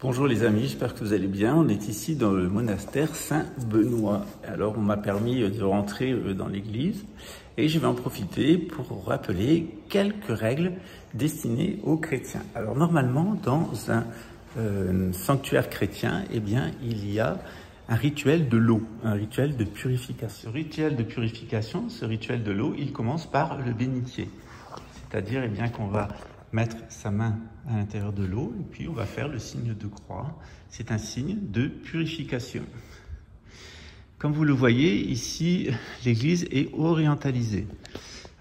Bonjour les amis, j'espère que vous allez bien. On est ici dans le monastère Saint-Benoît. Alors on m'a permis de rentrer dans l'église et je vais en profiter pour rappeler quelques règles destinées aux chrétiens. Alors normalement dans un sanctuaire chrétien, eh bien il y a un rituel de l'eau, un rituel de purification. Ce rituel de l'eau, il commence par le bénitier. C'est-à-dire eh bien qu'on va mettre sa main à l'intérieur de l'eau et puis on va faire le signe de croix. C'est un signe de purification. Comme vous le voyez, ici, l'église est orientalisée.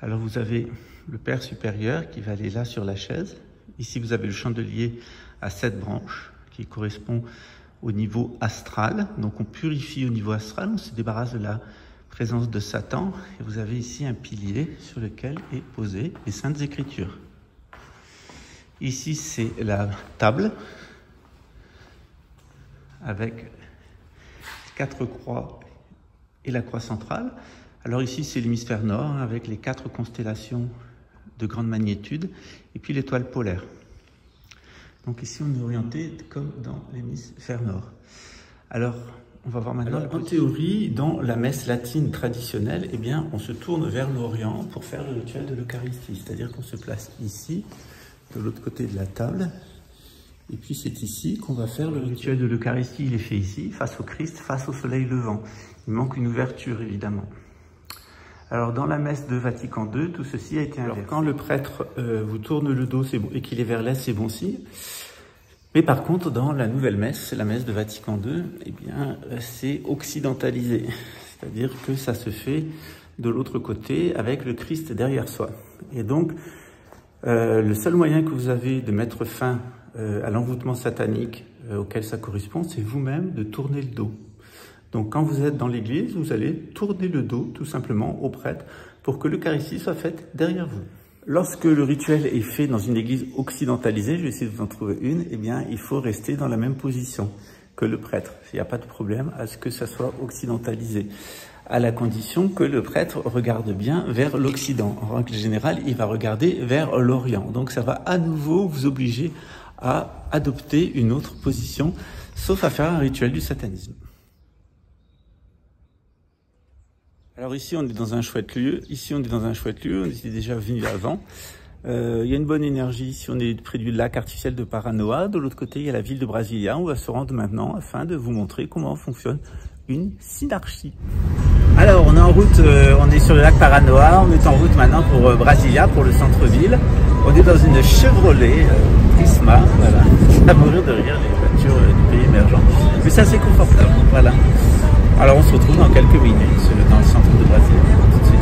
Alors vous avez le Père supérieur qui va aller là sur la chaise. Ici, vous avez le chandelier à 7 branches qui correspond au niveau astral. Donc on purifie au niveau astral, on se débarrasse de la présence de Satan. Et vous avez ici un pilier sur lequel est posée les Saintes Écritures. Ici, c'est la table avec 4 croix et la croix centrale. Alors ici, c'est l'hémisphère nord avec les 4 constellations de grande magnitude et puis l'étoile polaire. Donc ici, on est orienté comme dans l'hémisphère nord. Alors, on va voir maintenant. En théorie, dans la messe latine traditionnelle, eh bien, on se tourne vers l'Orient pour faire le rituel de l'Eucharistie. C'est-à-dire qu'on se place ici, de l'autre côté de la table. Et puis c'est ici qu'on va faire le rituel de l'Eucharistie. Il est fait ici, face au Christ, face au soleil levant. Il manque une ouverture, évidemment. Alors dans la messe de Vatican II, tout ceci a été inversé. Alors quand le prêtre vous tourne le dos c'est bon, et qu'il est vers l'est, c'est bon signe. Mais par contre, dans la nouvelle messe, la messe de Vatican II, eh bien, c'est occidentalisé. C'est-à-dire que ça se fait de l'autre côté avec le Christ derrière soi. Et donc, le seul moyen que vous avez de mettre fin à l'envoûtement satanique auquel ça correspond, c'est vous-même de tourner le dos. Donc quand vous êtes dans l'église, vous allez tourner le dos tout simplement au prêtre pour que l'Eucharistie soit faite derrière vous. Lorsque le rituel est fait dans une église occidentalisée, je vais essayer de vous en trouver une, eh bien il faut rester dans la même position que le prêtre. Il n'y a pas de problème à ce que ça soit occidentalisé, à la condition que le prêtre regarde bien vers l'Occident. En règle générale, il va regarder vers l'Orient. Donc ça va à nouveau vous obliger à adopter une autre position, sauf à faire un rituel du satanisme. Alors ici, on est dans un chouette lieu. On était déjà venu avant. Il y a une bonne énergie. Ici, on est près du lac artificiel de Paranoá. De l'autre côté, il y a la ville de Brasilia. On va se rendre maintenant afin de vous montrer comment fonctionne une synarchie. Alors, on est en route, on est sur le lac Paranoá, on est en route maintenant pour Brasilia, pour le centre-ville. On est dans une Chevrolet Prisma, voilà. À mourir de rire, les voitures du pays émergent. Mais c'est assez confortable, voilà. Alors, on se retrouve dans quelques minutes dans le centre de Brasilia. Tout de suite.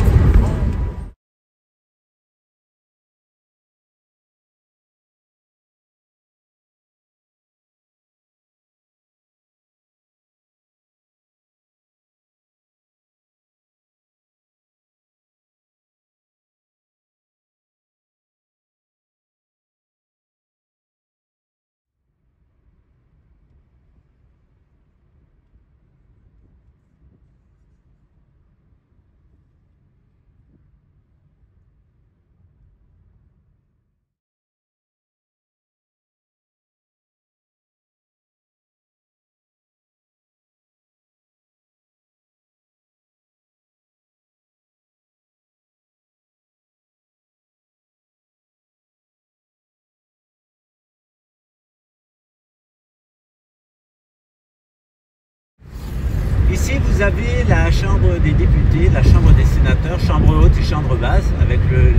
Ici, vous avez la Chambre des députés, la Chambre des sénateurs, Chambre haute et Chambre basse, avec le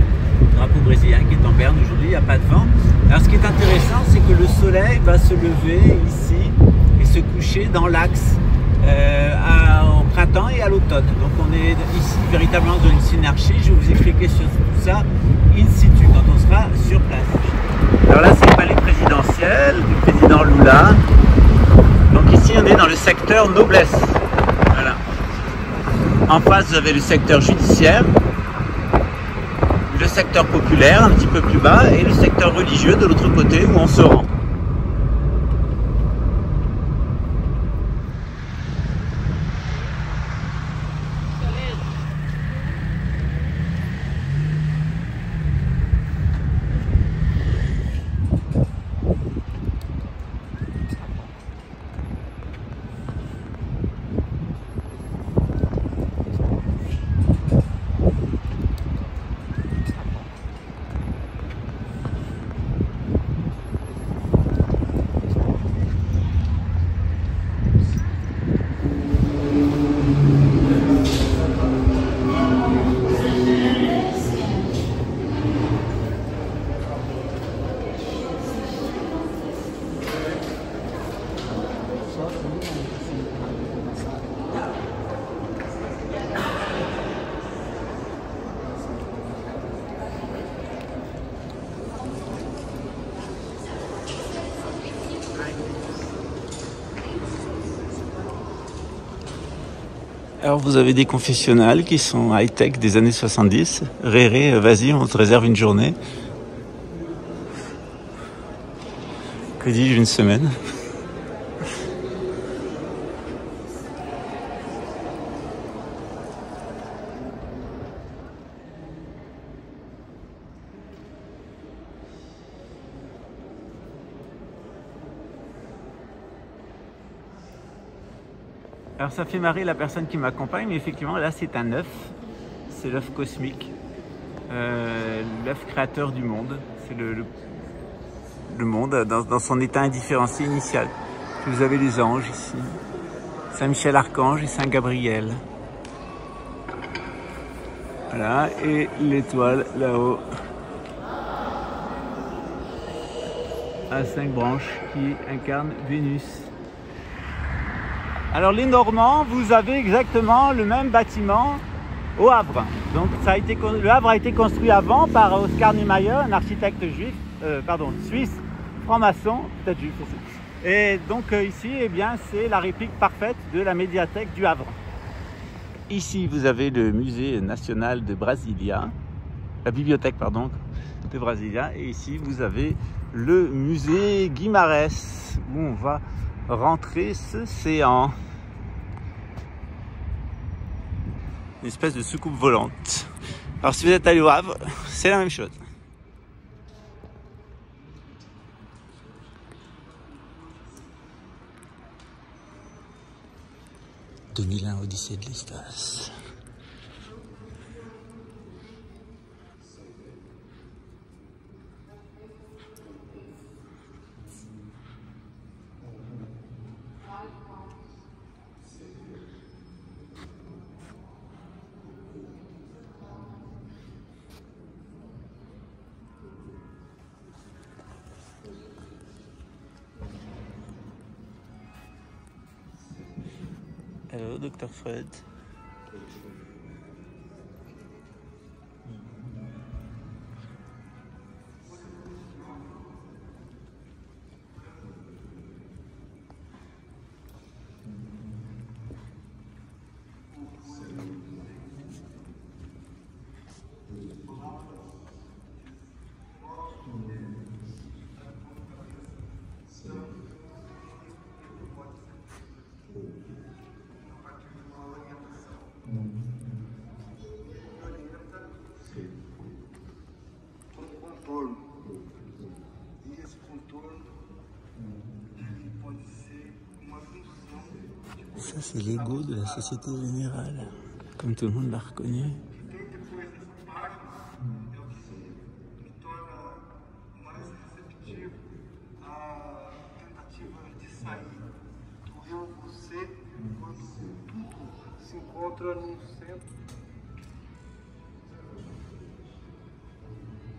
drapeau brésilien qui est en berne aujourd'hui, il n'y a pas de vent. Alors ce qui est intéressant, c'est que le soleil va se lever ici et se coucher dans l'axe au printemps et à l'automne. Donc on est ici véritablement dans une synarchie. Je vais vous expliquer sur tout ça in situ, quand on sera sur place. Alors là, c'est le palais présidentiel du président Lula. Donc ici, on est dans le secteur noblesse. Voilà. En face, vous avez le secteur judiciaire, le secteur populaire un petit peu plus bas et le secteur religieux de l'autre côté où on se rend. Alors vous avez des confessionnals qui sont high-tech des années 70. Réré, vas-y, on te réserve une journée. Que dis-je, une semaine. Alors ça fait marrer la personne qui m'accompagne, mais effectivement là c'est un œuf, c'est l'œuf cosmique, l'œuf créateur du monde, c'est le monde dans son état indifférencié initial. Puis vous avez les anges ici, Saint Michel Archange et Saint Gabriel. Voilà, et l'étoile là-haut, à 5 branches qui incarne Vénus. Alors les Normands, vous avez exactement le même bâtiment au Havre. Donc le Havre a été construit avant par Oscar Niemeyer, un architecte suisse, franc-maçon, peut-être juif aussi. Et donc ici, eh bien, c'est la réplique parfaite de la médiathèque du Havre. Ici, vous avez le musée national de Brasilia, la bibliothèque, pardon, de Brasilia. Et ici, vous avez le musée Guimarães, où on va rentrer ce séant. Une espèce de soucoupe volante. Alors si vous êtes allé au Havre, c'est la même chose. 2001 Odyssée de l'espace. Hello, Dr. Fred. Ça, c'est l'ego de la Société Générale, comme tout le monde l'a reconnu.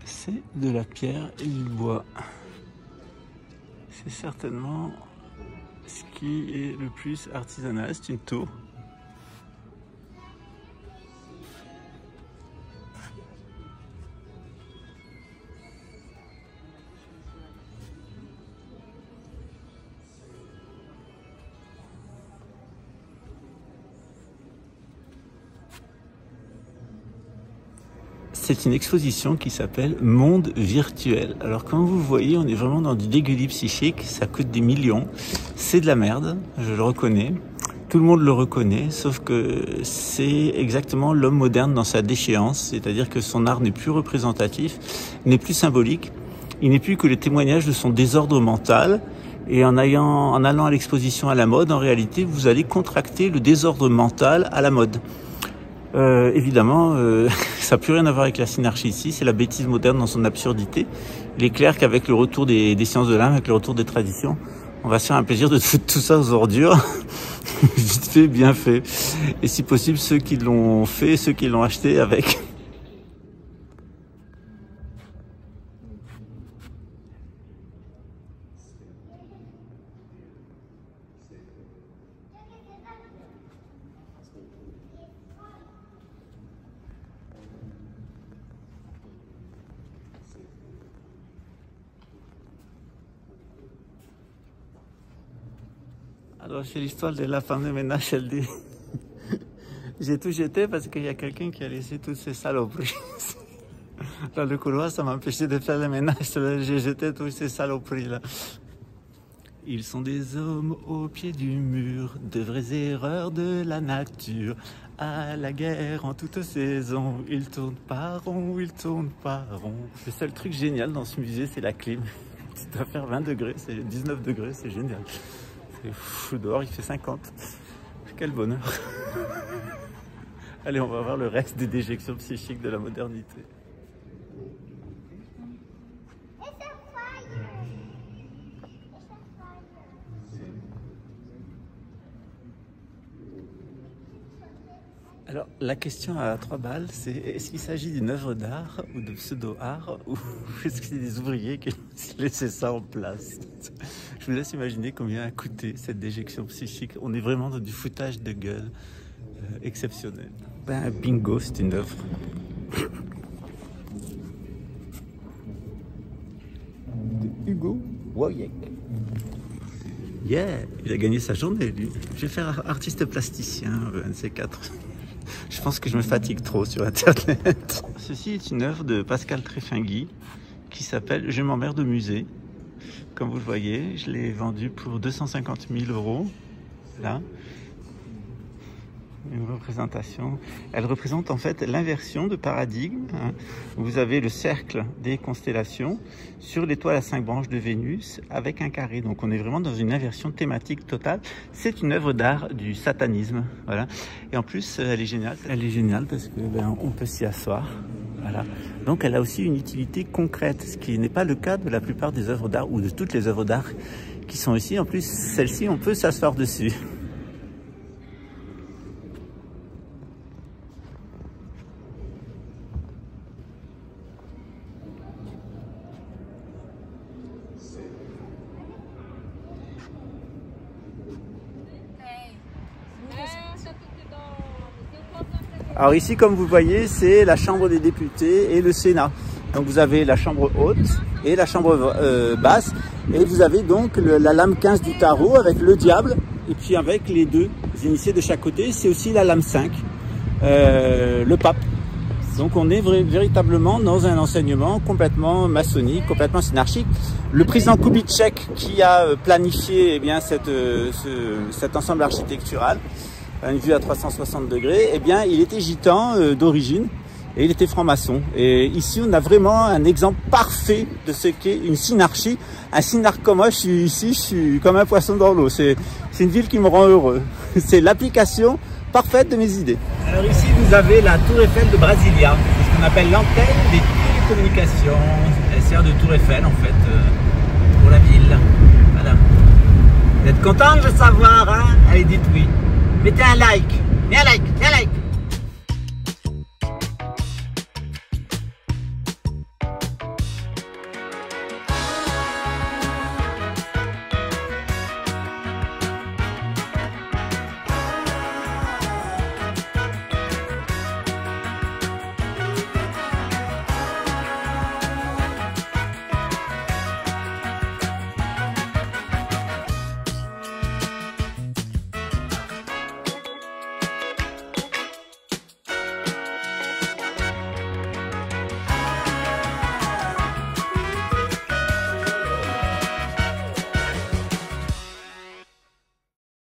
C'est de la pierre et du bois. C'est certainement ce qui est le plus artisanal, c'est une tour. C'est une exposition qui s'appelle Monde virtuel. Alors comme vous voyez, on est vraiment dans du dégueulis psychique, ça coûte des millions. C'est de la merde, je le reconnais. Tout le monde le reconnaît, sauf que c'est exactement l'homme moderne dans sa déchéance, c'est-à-dire que son art n'est plus représentatif, n'est plus symbolique, il n'est plus que le témoignage de son désordre mental. Et en allant à l'exposition à la mode, en réalité, vous allez contracter le désordre mental à la mode. Évidemment, ça n'a plus rien à voir avec la synarchie ici, c'est la bêtise moderne dans son absurdité. Il est clair qu'avec le retour des sciences de l'âme, avec le retour des traditions, on va se faire un plaisir de foutre tout ça aux ordures. Vite fait, bien fait. Et si possible, ceux qui l'ont fait, ceux qui l'ont acheté avec. Alors c'est l'histoire de la femme de ménage, elle dit J'ai tout jeté parce qu'il y a quelqu'un qui a laissé toutes ces saloperies. Dans le couloir, ça m'a empêché de faire le ménage. J'ai jeté toutes ces saloperies là. Ils sont des hommes au pied du mur, de vraies erreurs de la nature. À la guerre en toute saison, ils tournent pas rond, ils tournent pas rond. Le seul truc génial dans ce musée, c'est la clim. Ça doit faire 20 degrés, c'est 19 degrés, c'est génial. C'est fou, dehors il fait 50. Quel bonheur. Allez, on va voir le reste des déjections psychiques de la modernité. Alors, la question à 3 balles, c'est est-ce qu'il s'agit d'une œuvre d'art ou de pseudo-art ou est-ce que c'est des ouvriers qui ont laissé ça en place? Je vous laisse imaginer combien a coûté cette déjection psychique. On est vraiment dans du foutage de gueule exceptionnel. Ben, bingo, c'est une œuvre. De Hugo Woyek. Yeah, il a gagné sa journée, lui. Je vais faire artiste plasticien, un de ces quatre. Je pense que je me fatigue trop sur Internet. Ceci est une œuvre de Pascal Tréfingui qui s'appelle « Je m'emmerde au musée ». Comme vous le voyez, je l'ai vendue pour 250 000 €. Là, une représentation. Elle représente en fait l'inversion de paradigme. Vous avez le cercle des constellations sur l'étoile à 5 branches de Vénus avec un carré. Donc on est vraiment dans une inversion thématique totale. C'est une œuvre d'art du satanisme. Voilà. Et en plus, elle est géniale. Elle est géniale parce que on peut s'y asseoir. Voilà. Donc elle a aussi une utilité concrète, ce qui n'est pas le cas de la plupart des œuvres d'art ou de toutes les œuvres d'art qui sont ici. En plus, celle-ci, on peut s'asseoir dessus. Alors ici, comme vous voyez, c'est la Chambre des députés et le Sénat. Donc vous avez la chambre haute et la chambre basse. Et vous avez donc la lame 15 du tarot avec le diable. Et puis avec les deux initiés de chaque côté, c'est aussi la lame 5, le pape. Donc on est véritablement dans un enseignement complètement maçonnique, complètement synarchique. Le président Kubitschek qui a planifié cet ensemble architectural, une vue à 360 degrés, eh bien, il était gitan d'origine et il était franc-maçon. Et ici, on a vraiment un exemple parfait de ce qu'est une synarchie. Un synarque comme moi, je suis ici, je suis comme un poisson dans l'eau. C'est une ville qui me rend heureux. C'est l'application parfaite de mes idées. Alors ici, vous avez la tour Eiffel de Brasilia. C'est ce qu'on appelle l'antenne des télécommunications. Elle sert de tour Eiffel, en fait, pour la ville. Voilà. Vous êtes content de le savoir, hein? Allez, dites oui. Mettez un like, mets un like, mets un like.